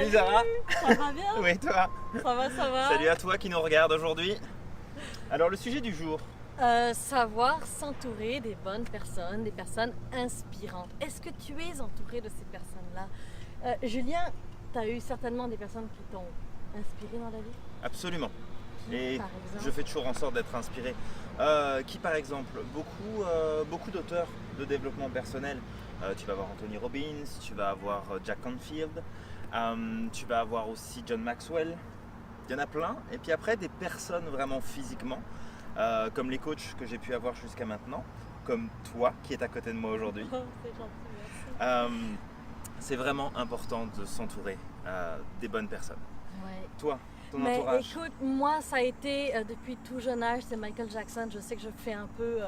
Salut Zara. Ça va bien? Oui, toi? Ça va, ça va. Salut à toi qui nous regarde aujourd'hui. Alors le sujet du jour. Savoir s'entourer des bonnes personnes, des personnes inspirantes. Est-ce que tu es entouré de ces personnes-là? Julien, tu as eu certainement des personnes qui t'ont inspiré dans la vie? Absolument. Qui, Et par exemple? je fais toujours en sorte d'être inspiré. Qui par exemple? Beaucoup d'auteurs de développement personnel. Tu vas avoir Anthony Robbins, tu vas avoir Jack Canfield, tu vas avoir aussi John Maxwell. Il y en a plein. Et puis après, des personnes vraiment physiquement, comme les coachs que j'ai pu avoir jusqu'à maintenant, comme toi qui est à côté de moi aujourd'hui. Oh, c'est gentil, merci. C'est vraiment important de s'entourer des bonnes personnes. Ouais. Toi, ton Mais entourage? écoute, moi, ça a été depuis tout jeune âge, c'est Michael Jackson. Je sais que je fais un peu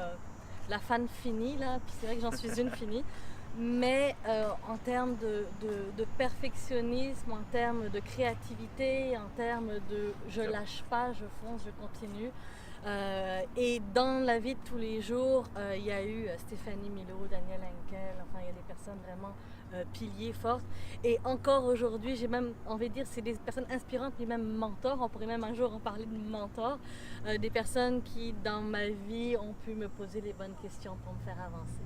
la fan finie, là, puis c'est vrai que j'en suis une finie. Mais en termes de perfectionnisme, en termes de créativité, en termes de je lâche pas, je fonce, je continue. Et dans la vie de tous les jours, il y a eu Stéphanie Milo, Daniel Henkel, enfin il y a des personnes vraiment piliers, fortes. Et encore aujourd'hui, j'ai même envie de dire, c'est des personnes inspirantes, mais même mentors. On pourrait même un jour en parler de mentors. Des personnes qui, dans ma vie, ont pu me poser les bonnes questions pour me faire avancer.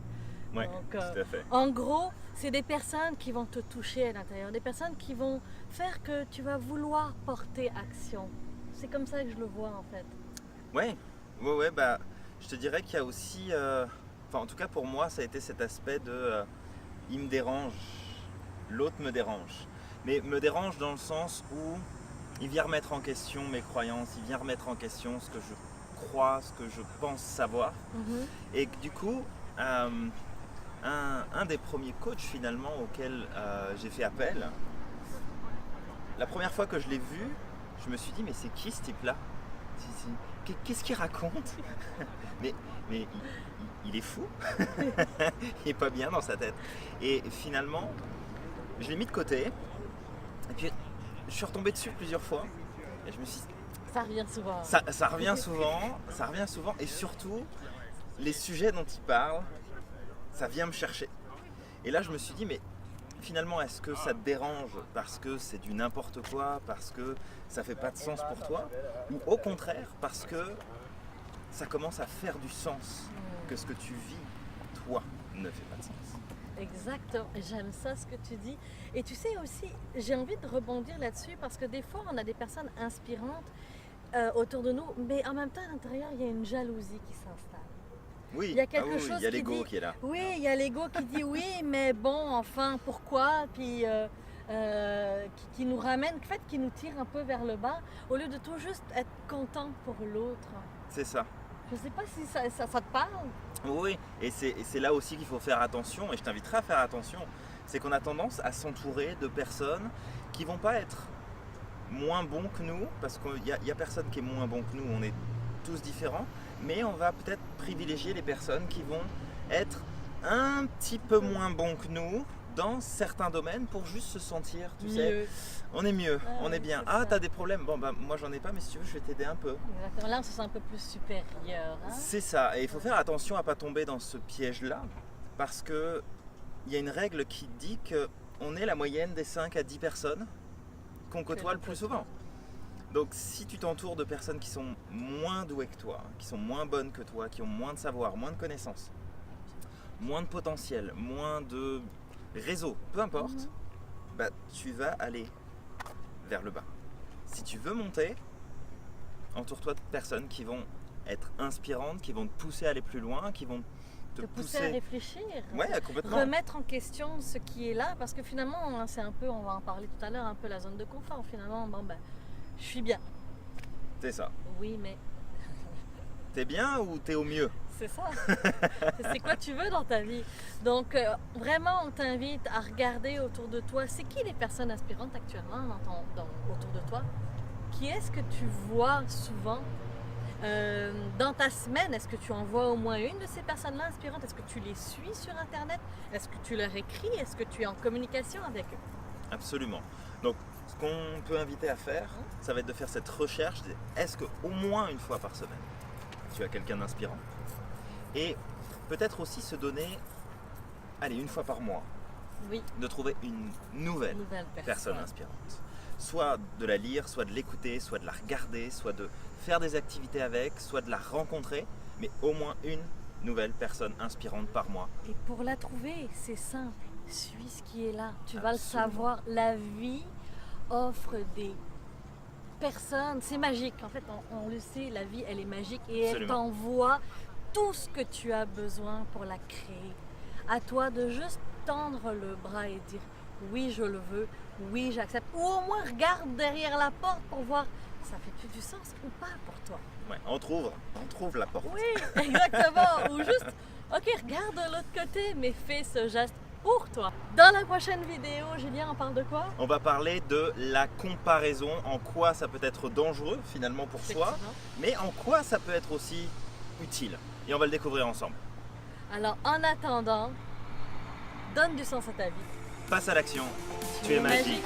Oui, Donc, tout à fait. en gros, c'est des personnes qui vont te toucher à l'intérieur, des personnes qui vont faire que tu vas vouloir porter action. C'est comme ça que je le vois en fait. Ouais, bah, je te dirais qu'il y a aussi, enfin en tout cas pour moi, ça a été cet aspect de il me dérange, l'autre me dérange. Mais me dérange dans le sens où il vient remettre en question mes croyances, il vient remettre en question ce que je crois, ce que je pense savoir. Et que, du coup, un des premiers coachs finalement auxquels j'ai fait appel, la première fois que je l'ai vu, je me suis dit mais c'est qui ce type-là? Qu'est-ce qu'il raconte? mais il est fou. Il est pas bien dans sa tête. Et finalement, je l'ai mis de côté. Et puis je suis retombé dessus plusieurs fois. Et je me suis dit, Ça revient souvent. ça revient souvent, ça revient souvent. Et surtout, les sujets dont il parle, ça vient me chercher. Et là, je me suis dit, mais finalement, est-ce que ça te dérange parce que c'est du n'importe quoi, parce que ça fait pas de sens pour toi, ou au contraire parce que ça commence à faire du sens, que ce que tu vis, toi, ne fait pas de sens. Exactement, j'aime ça ce que tu dis. Et tu sais aussi, j'ai envie de rebondir là-dessus parce que des fois, on a des personnes inspirantes autour de nous, mais en même temps, à l'intérieur, il y a une jalousie qui s'installe. Oui, Il y a quelque oui, chose il y a qui l'ego dit, qui est là. oui, il y a l'ego qui dit oui, mais bon, enfin, pourquoi? Puis qui nous ramène, en fait, qui nous tire un peu vers le bas, au lieu de tout juste être content pour l'autre. C'est ça. Je sais pas si ça te parle. Oui, et c'est là aussi qu'il faut faire attention, et je t'inviterai à faire attention, c'est qu'on a tendance à s'entourer de personnes qui vont pas être moins bons que nous, parce qu'il y a personne qui est moins bon que nous, on est tous différents, mais on va peut-être privilégier les personnes qui vont être un petit peu moins bons que nous dans certains domaines pour juste se sentir, tu sais, on est mieux, Ah, on est oui, bien. c'est Ah, ça. t'as des problèmes, bon bah moi j'en ai pas, mais si tu veux je vais t'aider un peu. Exactement. Là, on se sent un peu plus supérieur. Hein? C'est ça, et il faut faire attention à pas tomber dans ce piège-là, parce que il y a une règle qui dit que on est la moyenne des 5 à 10 personnes qu'on côtoie le plus souvent. Donc si tu t'entoures de personnes qui sont moins douées que toi, qui sont moins bonnes que toi, qui ont moins de savoir, moins de connaissances, moins de potentiel, moins de réseau, peu importe, bah, tu vas aller vers le bas. Si tu veux monter, entoure-toi de personnes qui vont être inspirantes, qui vont te pousser à aller plus loin, qui vont te Pousser à réfléchir. Ouais, complètement. Remettre en question ce qui est là, parce que finalement, c'est un peu, on va en parler tout à l'heure, un peu la zone de confort. Finalement, bon ben, je suis bien. C'est ça. Oui, mais T'es bien ou t'es au mieux? c'est ça. C'est quoi tu veux dans ta vie. Donc, vraiment, on t'invite à regarder autour de toi. C'est qui les personnes inspirantes actuellement autour de toi? Qui est-ce que tu vois souvent dans ta semaine? Est-ce que tu en vois au moins une de ces personnes-là inspirantes? Est-ce que tu les suis sur Internet? Est-ce que tu leur écris? Est-ce que tu es en communication avec eux? Absolument. Donc, ce qu'on peut inviter à faire, ça va être de faire cette recherche. Est-ce qu'au moins une fois par semaine, tu as quelqu'un d'inspirant? Et peut-être aussi se donner, allez, une fois par mois, Oui, de trouver une nouvelle nouvelle personne inspirante. Soit de la lire, soit de l'écouter, soit de la regarder, soit de faire des activités avec, soit de la rencontrer, mais au moins une nouvelle personne inspirante par mois. Et pour la trouver, c'est simple. Suis ce qui est là. Tu vas le Absolument. savoir. La vie offre des personnes. C'est magique. En fait, on le sait, la vie, elle est magique et elle Absolument. t'envoie tout ce que tu as besoin pour la créer. À toi de juste tendre le bras et dire oui, je le veux, oui, j'accepte. Ou au moins regarde derrière la porte pour voir ça fait plus du sens ou pas pour toi. Ouais, on trouve la porte. Oui, exactement. Ou juste, ok, regarde de l'autre côté, mais fais ce geste pour toi. Dans la prochaine vidéo, Julien, on parle de quoi? On va parler de la comparaison, en quoi ça peut être dangereux finalement pour soi, Effectivement. mais en quoi ça peut être aussi utile. Et on va le découvrir ensemble. Alors, en attendant, donne du sens à ta vie. Passe à l'action, tu es magique.